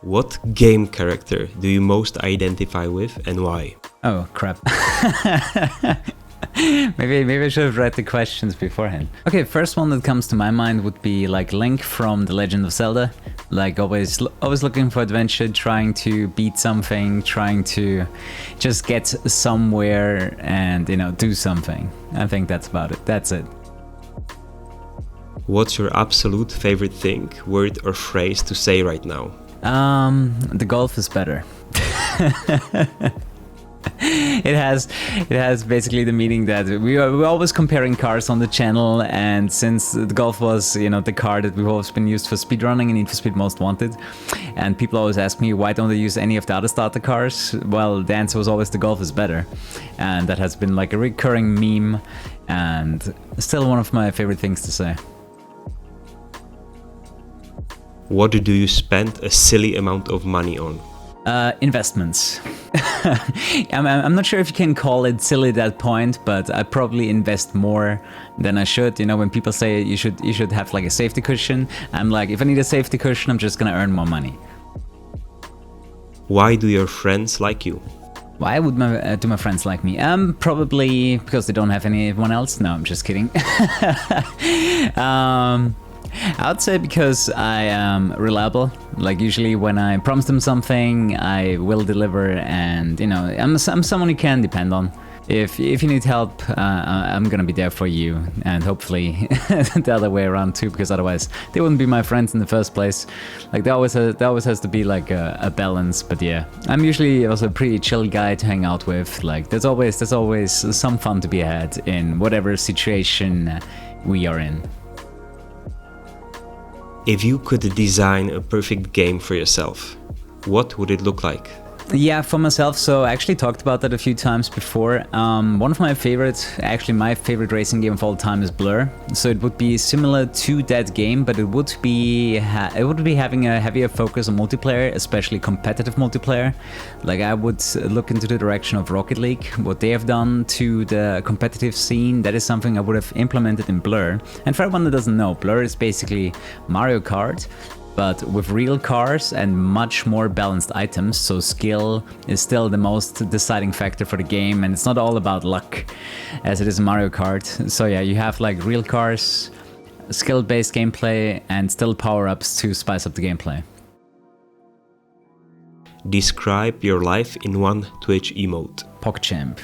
What game character do you most identify with and why? Oh, crap. Maybe I should have read the questions beforehand. Okay, first one that comes to my mind would be like Link from The Legend of Zelda. Like always looking for adventure, trying to beat something, trying to just get somewhere and, do something. I think that's about it. That's it. What's your absolute favorite thing, word or phrase to say right now? The golf is better. It has basically the meaning that we're always comparing cars on the channel, and since the Golf was the car that we've always been used for speedrunning and Need for Speed Most Wanted, and people always ask me why don't they use any of the other starter cars. Well, the answer was always the Golf is better, and that has been like a recurring meme and still one of my favorite things to say. What do you spend a silly amount of money on? Investments. I'm not sure if you can call it silly at that point, but I probably invest more than I should. When people say you should have like a safety cushion, I'm like, if I need a safety cushion, I'm just gonna earn more money. Why do your friends like you? Why would my friends like me? Probably because they don't have anyone else. No, I'm just kidding. I would say because I am reliable. Like usually when I promise them something, I will deliver, and I'm someone you can depend on. If you need help, I'm gonna be there for you, and hopefully the other way around too, because otherwise they wouldn't be my friends in the first place. Like there always has to be like a balance. But yeah, I'm usually also a pretty chill guy to hang out with. Like there's always some fun to be had in whatever situation we are in. If you could design a perfect game for yourself, what would it look like? Yeah, for myself, so I actually talked about that a few times before. One of my favorites, actually my favorite racing game of all time is Blur. So it would be similar to that game, but it would be having a heavier focus on multiplayer, especially competitive multiplayer. Like I would look into the direction of Rocket League, what they have done to the competitive scene. That is something I would have implemented in Blur. And for everyone that doesn't know, Blur is basically Mario Kart, but with real cars and much more balanced items, so skill is still the most deciding factor for the game, and it's not all about luck as it is in Mario Kart. So yeah, you have like real cars, skill-based gameplay, and still power-ups to spice up the gameplay. Describe your life in one Twitch emote. PogChamp.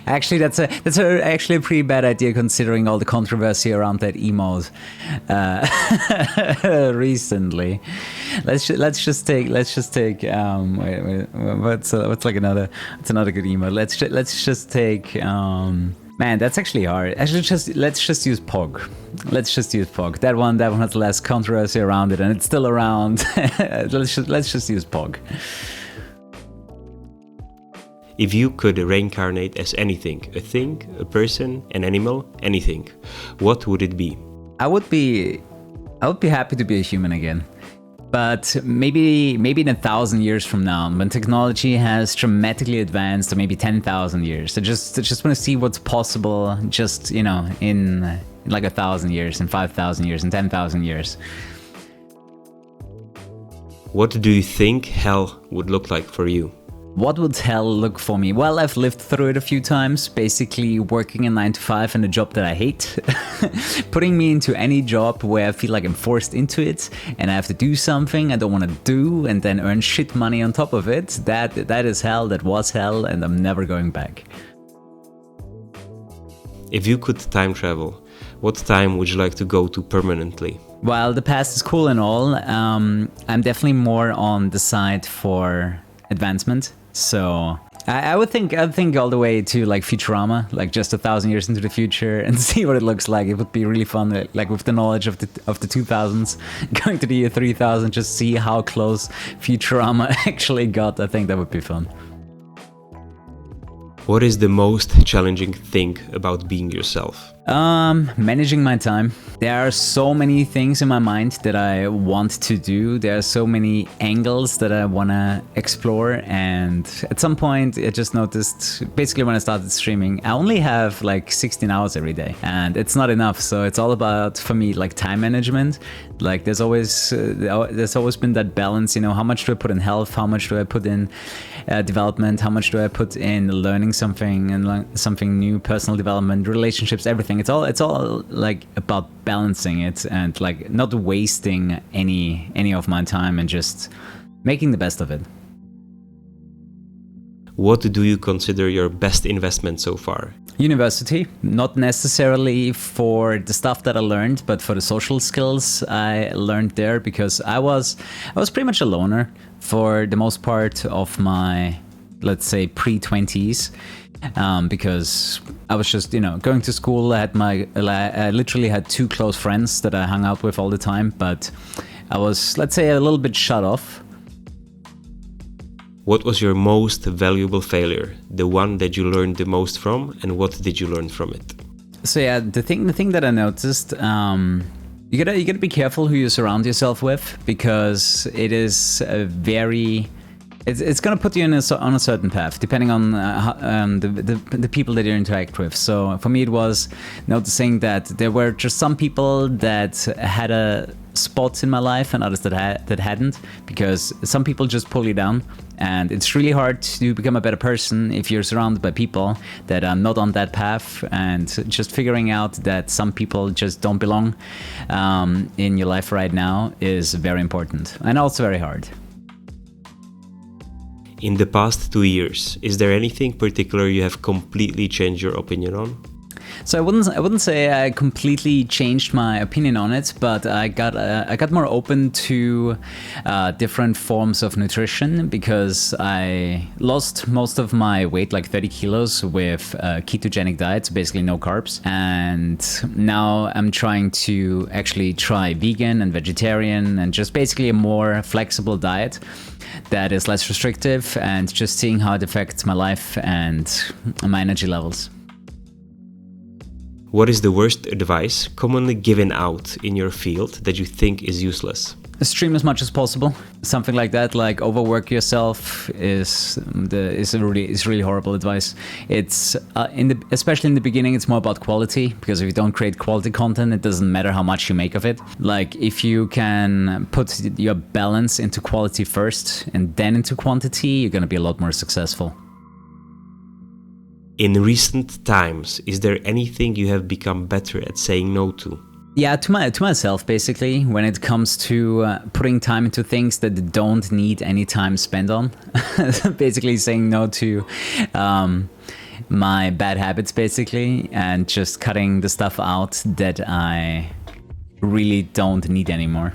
Actually, that's actually a pretty bad idea considering all the controversy around that emote recently. Let's just take what's another good emote? Let's just take man, that's actually hard. Actually, let's just use Pog. Let's just use Pog. That one has less controversy around it, and it's still around. let's just use Pog. If you could reincarnate as anything, a thing, a person, an animal, anything, what would it be? I would be happy to be a human again. But maybe in 1,000 years from now, when technology has dramatically advanced, or maybe 10,000 years. I just want to see what's possible just, in like 1,000 years, in 5,000 years, in 10,000 years. What do you think hell would look like for you? What would hell look for me? Well, I've lived through it a few times, basically working a 9-to-5 in a job that I hate. Putting me into any job where I feel like I'm forced into it and I have to do something I don't want to do and then earn shit money on top of it. That is hell, that was hell, and I'm never going back. If you could time travel, what time would you like to go to permanently? While the past is cool and all, I'm definitely more on the side for advancement. So I would think all the way to like Futurama, like just 1,000 years into the future, and see what it looks like. It would be really fun, like with the knowledge of the 2000s, going to the year 3000, just see how close Futurama actually got. I think that would be fun. What is the most challenging thing about being yourself? Managing my time. There are so many things in my mind that I want to do. There are so many angles that I want to explore. And at some point, I just noticed, basically when I started streaming, I only have like 16 hours every day. And it's not enough. So it's all about, for me, like time management. Like there's always been that balance, you know, how much do I put in health? How much do I put in development? How much do I put in learning something and something new, personal development, relationships, everything. It's all like about balancing it and like not wasting any of my time and just making the best of it. What do you consider your best investment so far? University, not necessarily for the stuff that I learned, but for the social skills I learned there, because I was pretty much a loner for the most part of my, let's say, pre-20s. Because I was just, you know, going to school. I literally had 2 close friends that I hung out with all the time, but I was, let's say, a little bit shut off. What was your most valuable failure? The one that you learned the most from, and what did you learn from it? So yeah, the thing that I noticed, you gotta be careful who you surround yourself with, because it is a very... It's going to put you on a certain path, depending on the people that you interact with. So for me, it was noticing that there were just some people that had a spot in my life and others that hadn't, because some people just pull you down. And it's really hard to become a better person if you're surrounded by people that are not on that path, and just figuring out that some people just don't belong in your life right now is very important and also very hard. In the past 2 years, is there anything particular you have completely changed your opinion on? So I wouldn't say I completely changed my opinion on it, but I got more open to different forms of nutrition, because I lost most of my weight, like 30 kilos, with ketogenic diet, so basically no carbs. And now I'm trying to actually try vegan and vegetarian and just basically a more flexible diet that is less restrictive, and just seeing how it affects my life and my energy levels. What is the worst advice commonly given out in your field that you think is useless? Stream as much as possible. Something like that, like overwork yourself, is really horrible advice. It's especially in the beginning, it's more about quality, because if you don't create quality content, it doesn't matter how much you make of it. Like if you can put your balance into quality first and then into quantity, you're going to be a lot more successful. In recent times, is there anything you have become better at saying no to? Yeah, to myself, basically, when it comes to putting time into things that don't need any time spent on. Basically saying no to my bad habits, basically, and just cutting the stuff out that I really don't need anymore.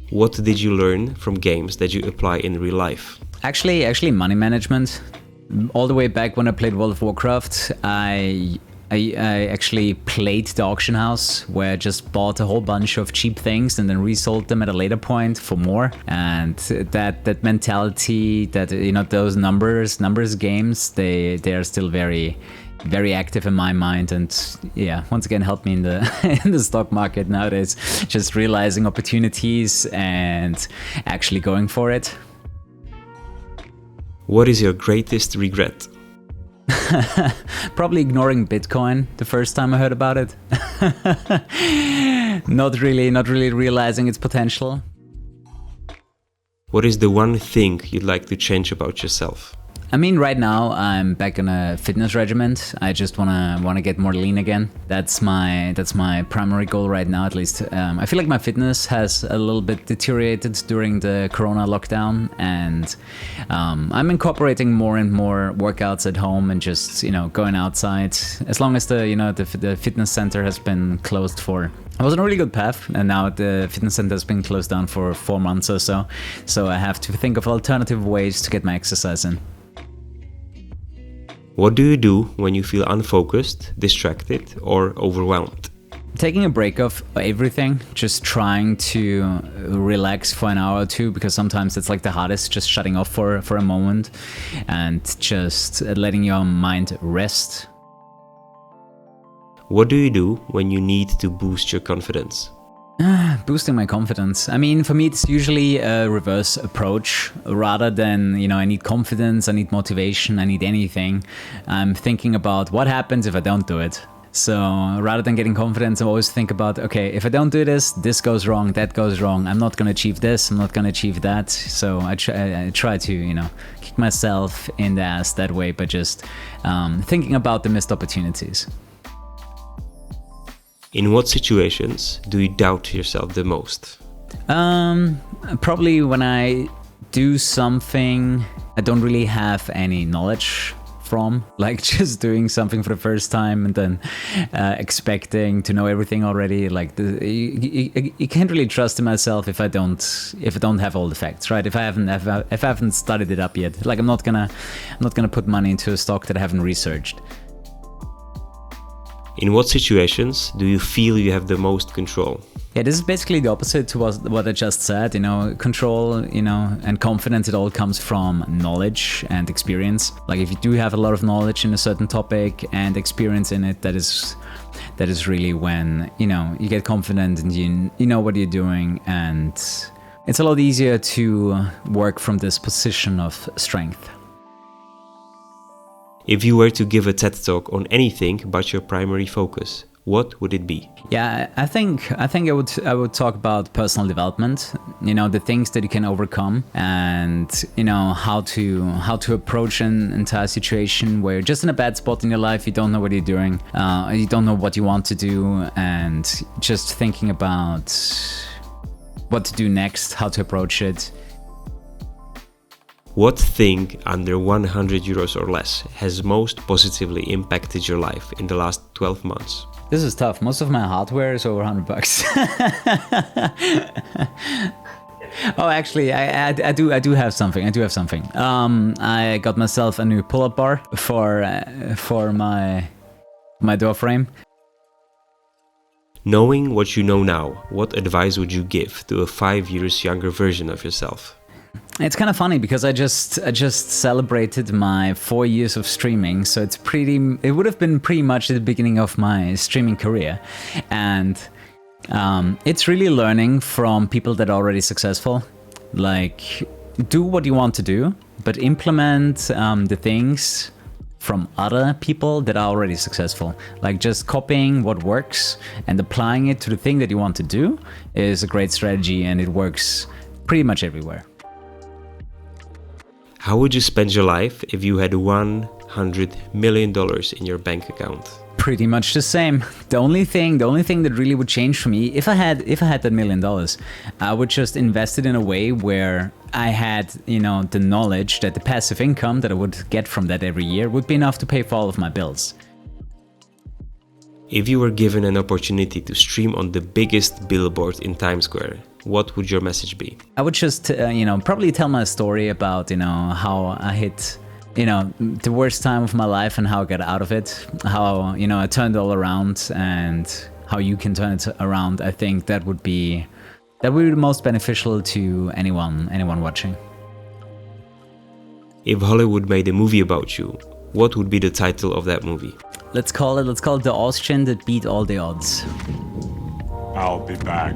What did you learn from games that you apply in real life? Actually, money management. All the way back when I played World of Warcraft, I actually played the auction house, where I just bought a whole bunch of cheap things and then resold them at a later point for more. And that mentality, that, you know, those numbers games, they are still very, very active in my mind, and yeah, once again helped me in the in the stock market nowadays. Just realizing opportunities and actually going for it. What is your greatest regret? Probably ignoring Bitcoin the first time I heard about it. Not really realizing its potential. What is the one thing you'd like to change about yourself? I mean, right now I'm back on a fitness regimen. I just wanna get more lean again. That's my primary goal right now, at least. I feel like my fitness has a little bit deteriorated during the Corona lockdown, and I'm incorporating more and more workouts at home and just, you know, going outside. As long as the fitness center has been closed for. I was on a really good path, and now the fitness center has been closed down for 4 months or so. So I have to think of alternative ways to get my exercise in. What do you do when you feel unfocused, distracted, or overwhelmed? Taking a break of everything, just trying to relax for an hour or two, because sometimes it's like the hardest, just shutting off for a moment and just letting your mind rest. What do you do when you need to boost your confidence? Boosting my confidence. I mean, for me, it's usually a reverse approach rather than, I need confidence, I need motivation, I need anything. I'm thinking about what happens if I don't do it. So rather than getting confidence, I always think about, okay, if I don't do this, this goes wrong, that goes wrong. I'm not going to achieve this, I'm not going to achieve that. So I try to, kick myself in the ass that way by just thinking about the missed opportunities. In what situations do you doubt yourself the most? Probably when I do something I don't really have any knowledge from, like just doing something for the first time and then expecting to know everything already. Like you can't really trust in myself if I don't have all the facts, right? If I haven't studied it up yet, like I'm not gonna put money into a stock that I haven't researched. In what situations do you feel you have the most control? Yeah, this is basically the opposite to what I just said. Control, and confidence, it all comes from knowledge and experience. Like if you do have a lot of knowledge in a certain topic and experience in it, that is really when, you get confident and you know what you're doing, and it's a lot easier to work from this position of strength. If you were to give a TED Talk on anything but your primary focus, what would it be? Yeah, I think I would talk about personal development, the things that you can overcome, and how to approach an entire situation where you're just in a bad spot in your life, you don't know what you're doing, you don't know what you want to do, and just thinking about what to do next, how to approach it. What thing under 100 euros or less has most positively impacted your life in the last 12 months? This is tough. Most of my hardware is over 100 bucks. Oh, actually, I do have something. I got myself a new pull-up bar for my door frame. Knowing what you know now, what advice would you give to a 5 years younger version of yourself? It's kind of funny because I just celebrated my 4 years of streaming, so it would have been pretty much at the beginning of my streaming career, and it's really learning from people that are already successful. Like, do what you want to do, but implement the things from other people that are already successful. Like just copying what works and applying it to the thing that you want to do is a great strategy, and it works pretty much everywhere. How would you spend your life if you had $100 million in your bank account? Pretty much the same. The only thing that really would change for me, if I had that $1 million, I would just invest it in a way where I had, the knowledge that the passive income that I would get from that every year would be enough to pay for all of my bills. If you were given an opportunity to stream on the biggest billboard in Times Square, what would your message be? I would just, probably tell my story about, how I hit, the worst time of my life and how I got out of it, how, I turned it all around, and how you can turn it around. I think that would be the most beneficial to anyone watching. If Hollywood made a movie about you, what would be the title of that movie? Let's call it The Austrian That Beat All the Odds. I'll be back.